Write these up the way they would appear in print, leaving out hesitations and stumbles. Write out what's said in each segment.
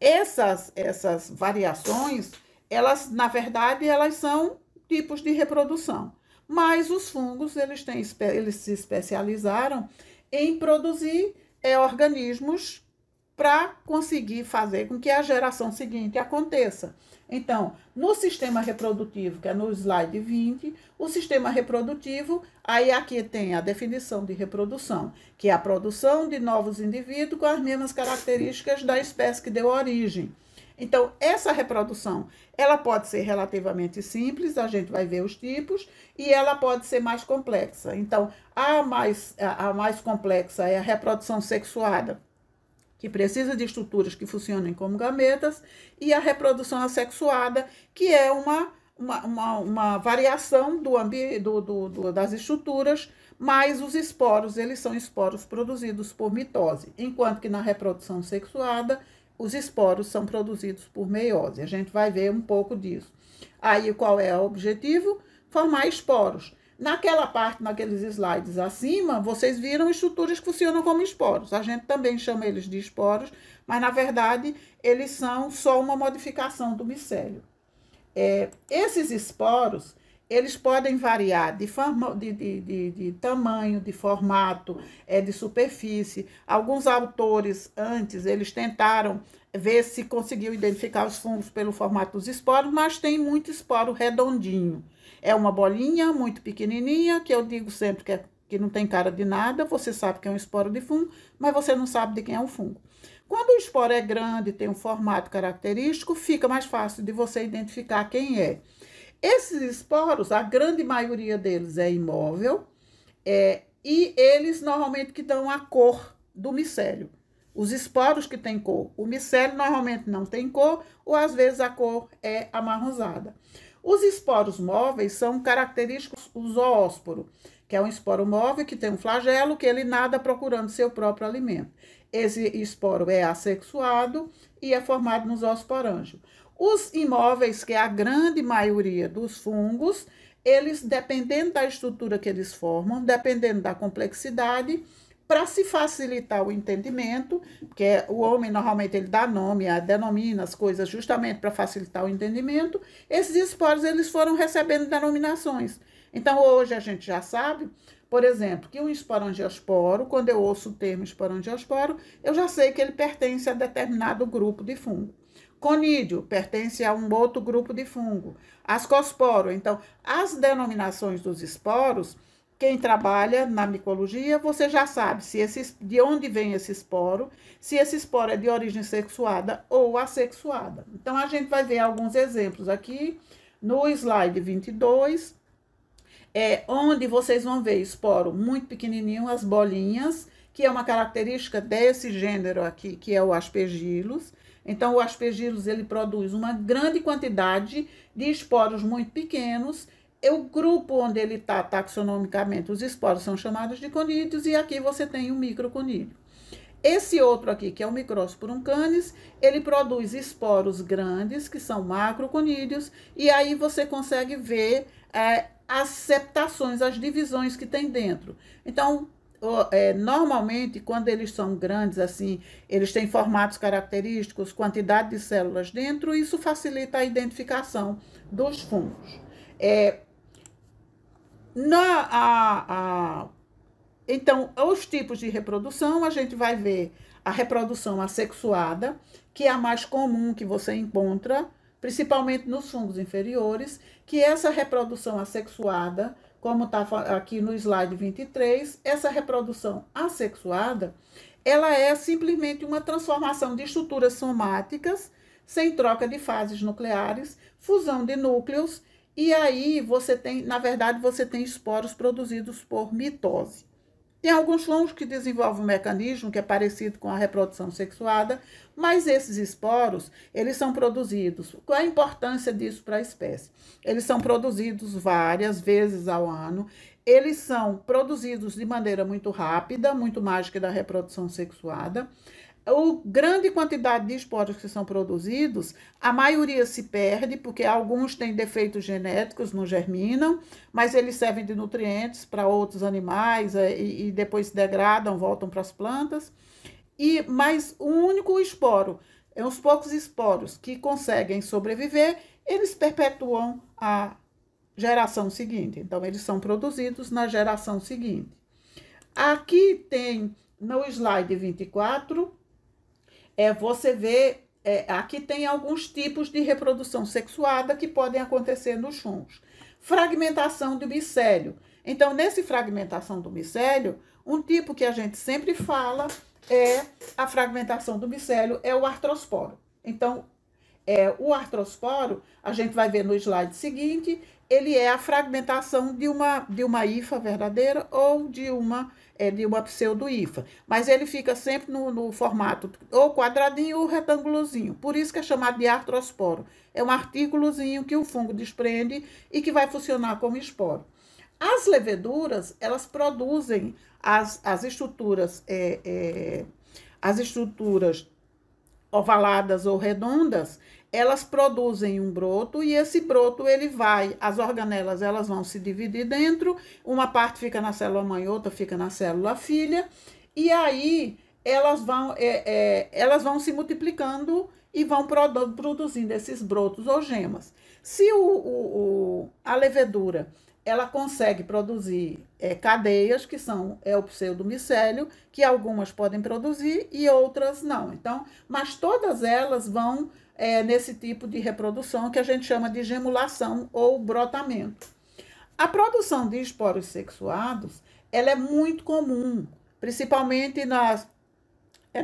Essas variações, elas, na verdade, elas são tipos de reprodução. Mas os fungos, eles se especializaram em produzir organismos para conseguir fazer com que a geração seguinte aconteça. Então, no sistema reprodutivo, que é no slide 20, o sistema reprodutivo, aí aqui tem a definição de reprodução, que é a produção de novos indivíduos com as mesmas características da espécie que deu origem. Então, essa reprodução, ela pode ser relativamente simples, a gente vai ver os tipos, e ela pode ser mais complexa. Então, a mais complexa é a reprodução sexuada, que precisa de estruturas que funcionem como gametas, e a reprodução assexuada, que é uma variação das estruturas, mas os esporos, eles são esporos produzidos por mitose, enquanto que na reprodução sexuada, os esporos são produzidos por meiose. A gente vai ver um pouco disso. Aí, qual é o objetivo? Formar esporos. Naquela parte, naqueles slides acima, vocês viram estruturas que funcionam como esporos. A gente também chama eles de esporos, mas, na verdade, eles são só uma modificação do micélio. Esses esporos, eles podem variar de tamanho, de formato, de superfície. Alguns autores, antes, eles tentaram ver se conseguiu identificar os fungos pelo formato dos esporos, mas tem muito esporo redondinho. É uma bolinha muito pequenininha, que eu digo sempre que não tem cara de nada, você sabe que é um esporo de fungo, mas você não sabe de quem é o fungo. Quando o esporo é grande, tem um formato característico, fica mais fácil de você identificar quem é. Esses esporos, a grande maioria deles é imóvel, e eles normalmente que dão a cor do micélio. Os esporos que têm cor. O micélio normalmente não tem cor, ou às vezes a cor é amarronzada. Os esporos móveis são característicos do zoósporo, que é um esporo móvel que tem um flagelo que ele nada procurando seu próprio alimento. Esse esporo é assexuado e é formado no zoosporângio. Os imóveis, que é a grande maioria dos fungos, eles, dependendo da estrutura que eles formam, dependendo da complexidade, para se facilitar o entendimento, porque o homem normalmente ele dá nome, denomina as coisas justamente para facilitar o entendimento, esses esporos eles foram recebendo denominações. Então, hoje a gente já sabe, por exemplo, que um esporangiosporo, quando eu ouço o termo esporangiosporo, eu já sei que ele pertence a determinado grupo de fungo. Conídeo pertence a um outro grupo de fungo. Ascosporo, então, as denominações dos esporos, quem trabalha na micologia, você já sabe de onde vem esse esporo, se esse esporo é de origem sexuada ou assexuada. Então, a gente vai ver alguns exemplos aqui no slide 22, onde vocês vão ver esporo muito pequenininho, as bolinhas, que é uma característica desse gênero aqui, que é o Aspergillus. Então, o Aspergillus, ele produz uma grande quantidade de esporos muito pequenos. O grupo onde ele está taxonomicamente, os esporos são chamados de conídeos, e aqui você tem o microconídeo. Esse outro aqui, que é o Microsporum canis, ele produz esporos grandes, que são macroconídeos, e aí você consegue ver as septações, as divisões que tem dentro. Então, normalmente, quando eles são grandes, assim, eles têm formatos característicos, quantidade de células dentro, isso facilita a identificação dos fungos. Então, os tipos de reprodução, a gente vai ver a reprodução assexuada, que é a mais comum que você encontra, principalmente nos fungos inferiores, que essa reprodução assexuada, como está aqui no slide 23, essa reprodução assexuada, ela é simplesmente uma transformação de estruturas somáticas, sem troca de fases nucleares, fusão de núcleos, e aí você tem, na verdade, você tem esporos produzidos por mitose. Tem alguns fungos que desenvolvem um mecanismo que é parecido com a reprodução sexuada, mas esses esporos, eles são produzidos. Qual é a importância disso para a espécie? Eles são produzidos várias vezes ao ano, eles são produzidos de maneira muito rápida, muito mais que da reprodução sexuada. A grande quantidade de esporos que são produzidos, a maioria se perde, porque alguns têm defeitos genéticos, não germinam, mas eles servem de nutrientes para outros animais e depois se degradam, voltam para as plantas. Mas o único esporo os poucos esporos que conseguem sobreviver, eles perpetuam a geração seguinte. Então, eles são produzidos na geração seguinte. Aqui tem, no slide 24, você vê, aqui tem alguns tipos de reprodução sexuada que podem acontecer nos fungos. Fragmentação do micélio. Então, nesse fragmentação do micélio, um tipo que a gente sempre fala é a fragmentação do micélio, é o artrosporo. Então, o artrosporo, a gente vai ver no slide seguinte, ele é a fragmentação de uma hifa verdadeira ou de uma pseudo-hifa. Mas ele fica sempre no formato ou quadradinho ou retângulozinho. Por isso que é chamado de artrosporo. É um artículozinho que o fungo desprende e que vai funcionar como esporo. As leveduras, elas produzem as estruturas ovaladas ou redondas, elas produzem um broto e esse broto, as organelas, elas vão se dividir dentro, uma parte fica na célula mãe, outra fica na célula filha, e aí elas vão se multiplicando e vão produzindo esses brotos ou gemas. Se a levedura ela consegue produzir cadeias, que são o pseudomicélio, que algumas podem produzir e outras não. Então, mas todas elas vão nesse tipo de reprodução que a gente chama de gemulação ou brotamento. A produção de esporos sexuados, ela é muito comum, principalmente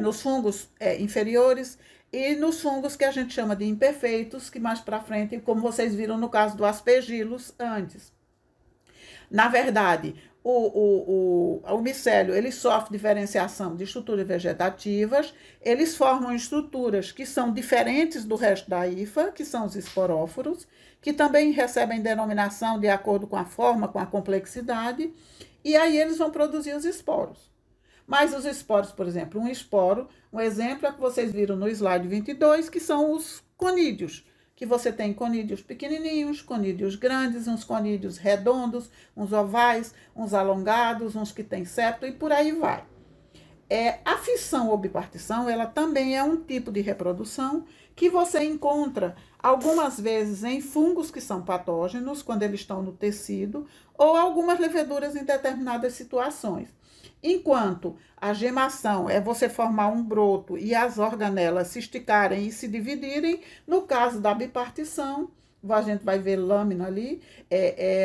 nos fungos inferiores e nos fungos que a gente chama de imperfeitos, que mais para frente, como vocês viram no caso do aspergillus antes. Na verdade, o micélio, ele sofre diferenciação de estruturas vegetativas, eles formam estruturas que são diferentes do resto da hifa, que são os esporóforos, que também recebem denominação de acordo com a forma, com a complexidade, e aí eles vão produzir os esporos. Mas os esporos, por exemplo, um exemplo é que vocês viram no slide 22, que são os conídeos, que você tem conídeos pequenininhos, conídeos grandes, uns conídeos redondos, uns ovais, uns alongados, uns que têm septo e por aí vai. A fissão ou bipartição, ela também é um tipo de reprodução que você encontra algumas vezes em fungos que são patógenos, quando eles estão no tecido, ou algumas leveduras em determinadas situações. Enquanto a gemação é você formar um broto e as organelas se esticarem e se dividirem, no caso da bipartição, a gente vai ver lâmina ali,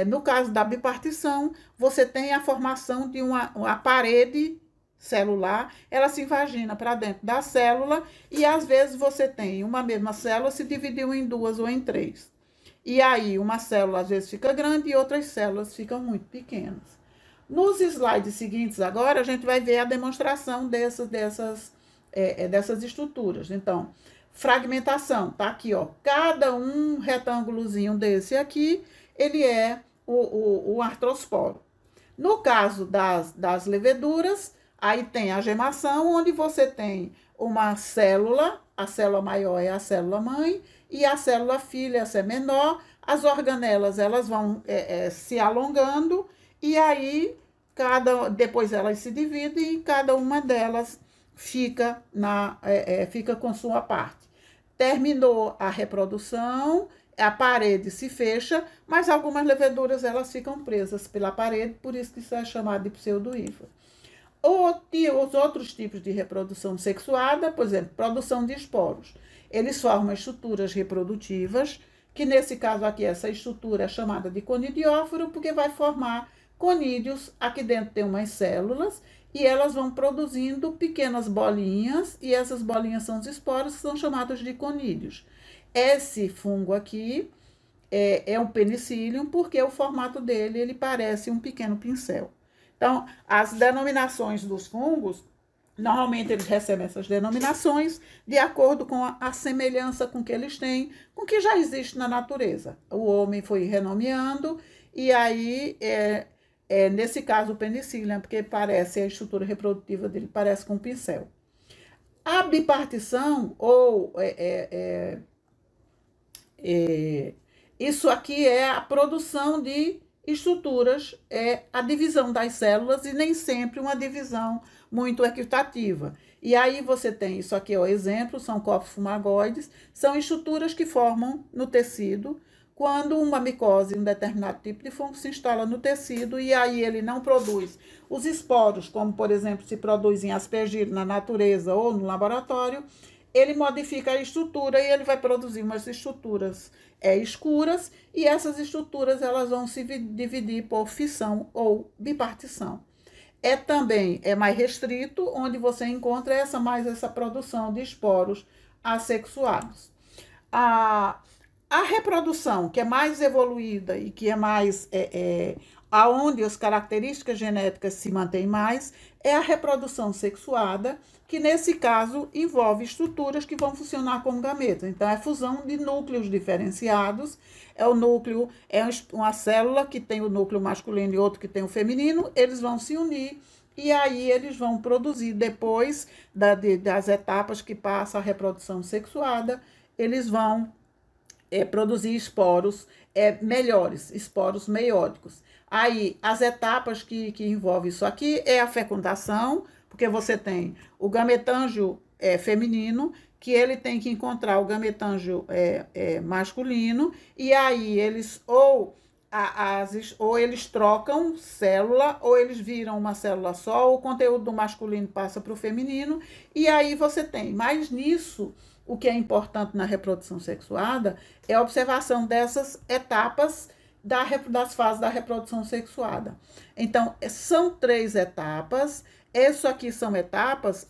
no caso da bipartição, você tem a formação de uma parede celular, ela se invagina para dentro da célula e às vezes você tem uma mesma célula se dividiu em duas ou em três. E aí uma célula às vezes fica grande e outras células ficam muito pequenas. Nos slides seguintes agora, a gente vai ver a demonstração dessas estruturas. Então, fragmentação, tá aqui, ó. Cada um retângulozinho desse aqui, ele é o artrosporo. No caso das leveduras, aí tem a gemação, onde você tem uma célula, a célula maior é a célula mãe, e a célula filha, essa é menor, as organelas, elas vão se alongando, e aí, depois elas se dividem e cada uma delas fica com sua parte. Terminou a reprodução, a parede se fecha, mas algumas leveduras elas ficam presas pela parede, por isso que isso é chamado de pseudo-hifa. Os outros tipos de reprodução sexuada, por exemplo, produção de esporos. Eles formam estruturas reprodutivas, que nesse caso aqui, essa estrutura é chamada de conidióforo, porque vai formar conídeos, aqui dentro tem umas células, e elas vão produzindo pequenas bolinhas, e essas bolinhas são os esporos, que são chamados de conídeos. Esse fungo aqui é um penicillium, porque o formato dele, ele parece um pequeno pincel. Então, as denominações dos fungos, normalmente eles recebem essas denominações de acordo com a semelhança com que eles têm, com que já existe na natureza. O homem foi renomeando, e aí nesse caso o penicillium, porque parece, a estrutura reprodutiva dele parece com um pincel. A bipartição, ou isso aqui é a produção de estruturas, a divisão das células, e nem sempre uma divisão muito equitativa. E aí você tem, isso aqui é o exemplo, são corpos fumagoides, são estruturas que formam no tecido quando uma micose, um determinado tipo de fungo se instala no tecido e aí ele não produz os esporos, como por exemplo se produz em aspergilo na natureza ou no laboratório, ele modifica a estrutura e ele vai produzir umas estruturas escuras e essas estruturas elas vão se dividir por fissão ou bipartição. Também mais restrito, onde você encontra essa produção de esporos assexuados. A reprodução, que é mais evoluída e que é mais aonde as características genéticas se mantêm mais, é a reprodução sexuada, que nesse caso envolve estruturas que vão funcionar como gametas. Então, é fusão de núcleos diferenciados. O núcleo é uma célula que tem o núcleo masculino e outro que tem o feminino, eles vão se unir e aí eles vão produzir, depois das etapas que passa a reprodução sexuada, eles vão produzir esporos melhores, esporos meióticos. Aí, as etapas que envolvem isso aqui é a fecundação, porque você tem o gametângio feminino, que ele tem que encontrar o gametângio masculino, e aí eles ou eles trocam célula, ou eles viram uma célula só, o conteúdo do masculino passa para o feminino, e aí você tem. Mas nisso, o que é importante na reprodução sexuada é a observação dessas etapas das fases da reprodução sexuada. Então, são 3 etapas. Isso aqui são etapas,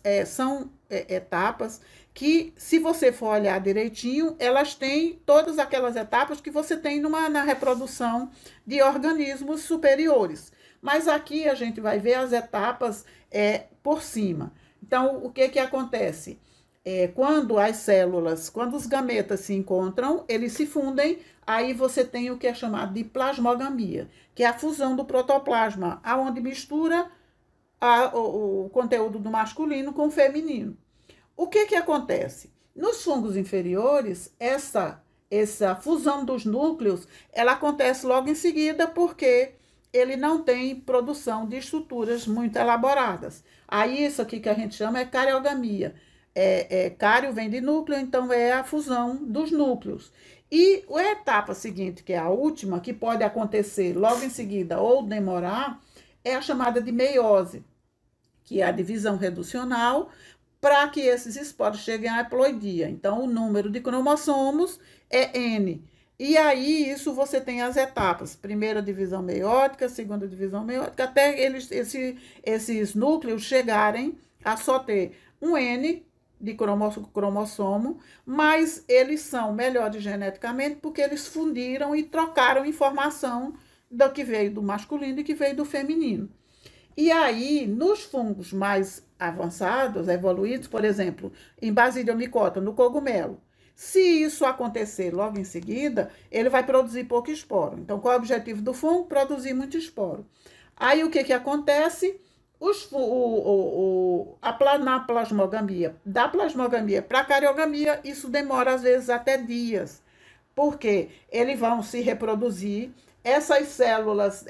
etapas que, se você for olhar direitinho, elas têm todas aquelas etapas que você tem na reprodução de organismos superiores. Mas aqui a gente vai ver as etapas por cima. Então, o que acontece? Quando as células, quando os gametas se encontram, eles se fundem, aí você tem o que é chamado de plasmogamia, que é a fusão do protoplasma, aonde mistura o conteúdo do masculino com o feminino. O que acontece? Nos fungos inferiores, essa fusão dos núcleos, ela acontece logo em seguida porque ele não tem produção de estruturas muito elaboradas. Aí isso aqui que a gente chama é cariogamia. Cário vem de núcleo, então é a fusão dos núcleos. E a etapa seguinte, que é a última, que pode acontecer logo em seguida ou demorar, é a chamada de meiose, que é a divisão reducional, para que esses esporos cheguem à haploidia. Então, o número de cromossomos é N. E aí, isso você tem as etapas. Primeira divisão meiótica, segunda divisão meiótica, até esses núcleos chegarem a só ter um N de cromossomo, mas eles são melhores geneticamente porque eles fundiram e trocaram informação do que veio do masculino e que veio do feminino. E aí, nos fungos mais avançados, evoluídos, por exemplo, em Basidiomycota, no cogumelo, se isso acontecer logo em seguida, ele vai produzir pouco esporo. Então, qual é o objetivo do fungo? Produzir muito esporo. Aí, o que acontece? Na plasmogamia, da plasmogamia para a cariogamia, isso demora às vezes até dias, porque eles vão se reproduzir, essas células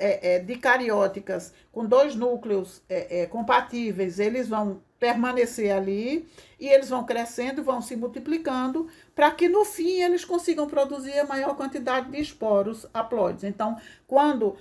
dicarióticas com 2 núcleos compatíveis, eles vão permanecer ali e eles vão crescendo, vão se multiplicando, para que no fim eles consigam produzir a maior quantidade de esporos haploides. Então, quando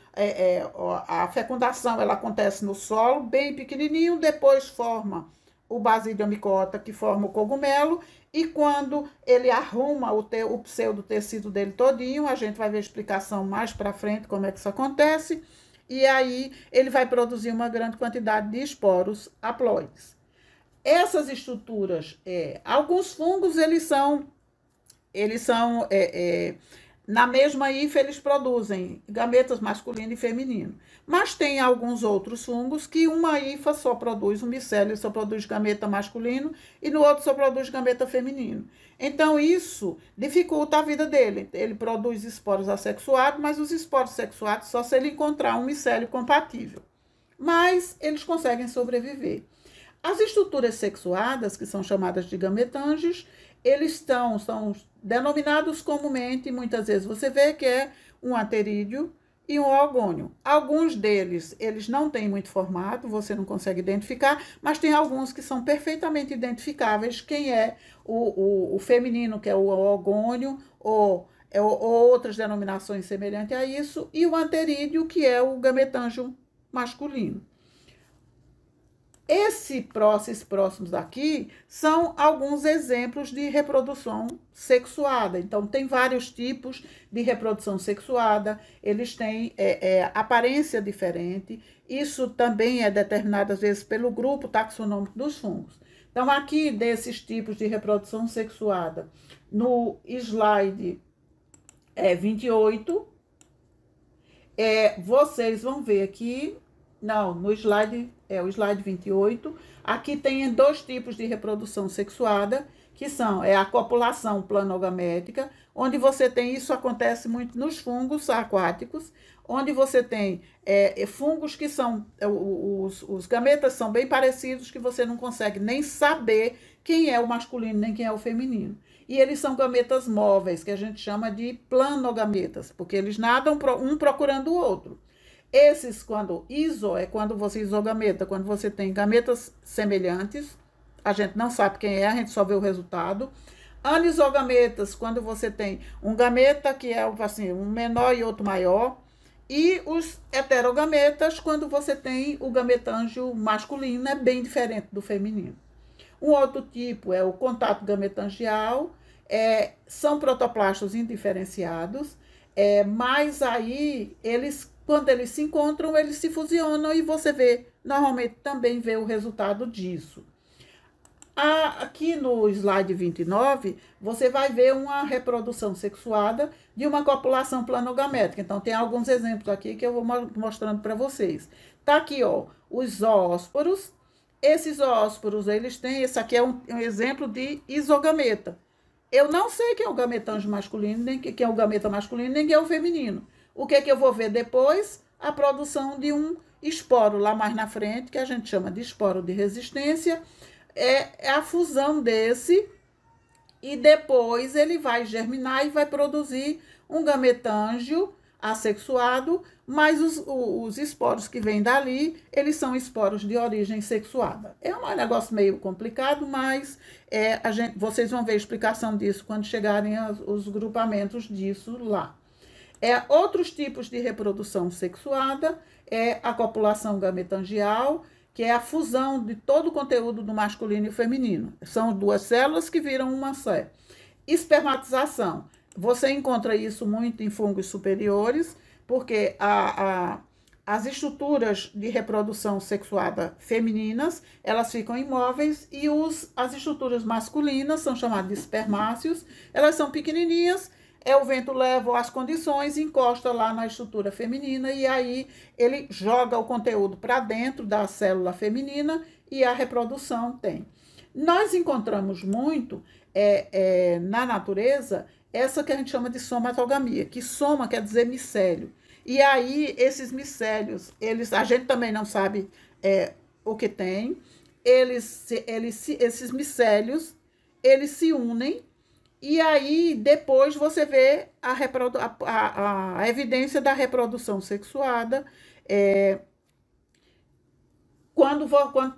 a fecundação ela acontece no solo, bem pequenininho, depois forma o Basidiomycota, que forma o cogumelo, e quando ele arruma o pseudotecido dele todinho, a gente vai ver a explicação mais para frente como é que isso acontece, e aí ele vai produzir uma grande quantidade de esporos haploides. Essas estruturas, alguns fungos, eles são na mesma hifa, eles produzem gametas masculino e feminino. Mas tem alguns outros fungos que uma hifa só produz, um micélio só produz gameta masculino e no outro só produz gameta feminino. Então, isso dificulta a vida dele. Ele produz esporos assexuados, mas os esporos sexuados só se ele encontrar um micélio compatível. Mas eles conseguem sobreviver. As estruturas sexuadas, que são chamadas de gametângios, eles são denominados comumente, muitas vezes você vê que é um anterídeo, e um oogônio. Alguns deles, eles não têm muito formato, você não consegue identificar, mas tem alguns que são perfeitamente identificáveis, quem é o feminino, que é o oogônio, ou outras denominações semelhantes a isso, e o anterídeo, que é o gametângio masculino. Esses próximos aqui são alguns exemplos de reprodução sexuada. Então, tem vários tipos de reprodução sexuada, eles têm aparência diferente. Isso também é determinado, às vezes, pelo grupo taxonômico dos fungos. Então, aqui, desses tipos de reprodução sexuada, no slide 28, vocês vão ver aqui. Não, no slide, o slide 28, aqui tem dois tipos de reprodução sexuada, que são a copulação planogamética, onde você tem, isso acontece muito nos fungos aquáticos, onde você tem fungos que são, os gametas são bem parecidos, que você não consegue nem saber quem é o masculino, nem quem é o feminino. E eles são gametas móveis, que a gente chama de planogametas, porque eles nadam um procurando o outro. Esses, quando quando você isogameta, quando você tem gametas semelhantes, a gente não sabe quem é, a gente só vê o resultado. Anisogametas, quando você tem um gameta que é assim, um menor e outro maior. E os heterogametas, quando você tem o gametângio masculino, é bem diferente do feminino. Um outro tipo é o contato gametangial, são protoplastos indiferenciados, mas aí quando eles se encontram, eles se fusionam e você normalmente também vê o resultado disso. Aqui no slide 29, você vai ver uma reprodução sexuada de uma copulação planogamétrica. Então, tem alguns exemplos aqui que eu vou mostrando para vocês. Tá aqui, ó, os zoósporos. Esses zoósporos, eles têm, esse aqui é um exemplo de isogameta. Eu não sei quem é o gametângio masculino, nem quem é o gameta masculino, nem quem é o feminino. O que é que eu vou ver depois? A produção de um esporo lá mais na frente, que a gente chama de esporo de resistência, é a fusão desse, e depois ele vai germinar e vai produzir um gametângio assexuado, mas os esporos que vêm dali, eles são esporos de origem sexuada. É um negócio meio complicado, mas vocês vão ver a explicação disso quando chegarem os grupamentos disso lá. Outros tipos de reprodução sexuada é a copulação gametangial, que é a fusão de todo o conteúdo do masculino e feminino. São duas células que viram uma só. Espermatização. Você encontra isso muito em fungos superiores, porque as estruturas de reprodução sexuada femininas, elas ficam imóveis, e as estruturas masculinas são chamadas de espermáceos, elas são pequenininhas. O vento leva as condições, encosta lá na estrutura feminina, e aí ele joga o conteúdo para dentro da célula feminina e a reprodução tem. Nós encontramos muito na natureza essa que a gente chama de somatogamia, que soma quer dizer micélio. E aí esses micélios, a gente também não sabe o que tem, esses micélios, eles se unem. E aí, depois você vê a evidência da reprodução sexuada quando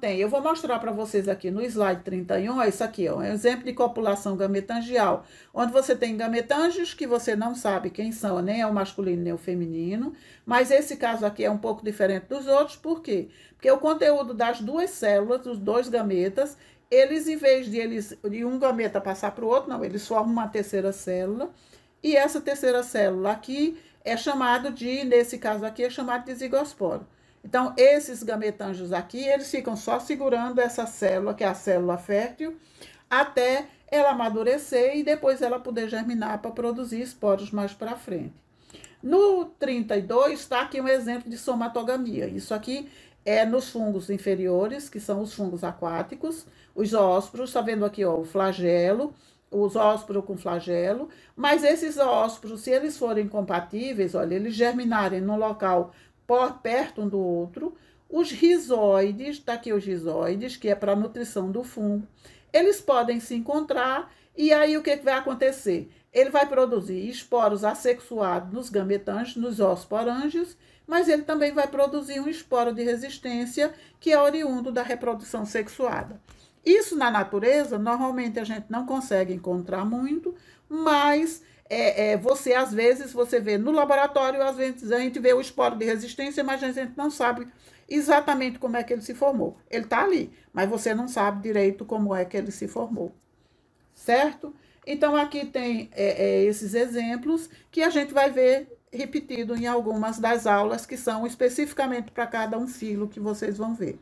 tem. Eu vou mostrar para vocês aqui no slide 31, isso aqui, ó, um exemplo de copulação gametangial, onde você tem gametângios que você não sabe quem são, nem é o masculino nem o feminino, mas esse caso aqui é um pouco diferente dos outros, por quê? Porque o conteúdo das duas células, dos dois gametas, eles, em vez de um gameta passar para o outro, não, eles formam uma terceira célula, e essa terceira célula aqui nesse caso aqui, é chamado de zigosporo. Então, esses gametângios aqui, eles ficam só segurando essa célula, que é a célula fértil, até ela amadurecer e depois ela poder germinar para produzir esporos mais para frente. No 32, está aqui um exemplo de somatogamia. Isso aqui é nos fungos inferiores, que são os fungos aquáticos, os zoósporos, está vendo aqui, ó, o flagelo, o zoósporo com flagelo, mas esses zoósporos, se eles forem compatíveis, olha, eles germinarem num local perto um do outro, os rizóides, está aqui os rizóides, que é para a nutrição do fungo, eles podem se encontrar, e aí o que vai acontecer? Ele vai produzir esporos assexuados nos gametângios, nos osporângios, mas ele também vai produzir um esporo de resistência que é oriundo da reprodução sexuada. Isso na natureza, normalmente a gente não consegue encontrar muito, mas você, às vezes, você vê no laboratório, às vezes a gente vê o esporo de resistência, mas a gente não sabe exatamente como é que ele se formou. Ele está ali, mas você não sabe direito como é que ele se formou, certo? Então, aqui tem esses exemplos que a gente vai ver repetido em algumas das aulas que são especificamente para cada um filo que vocês vão ver.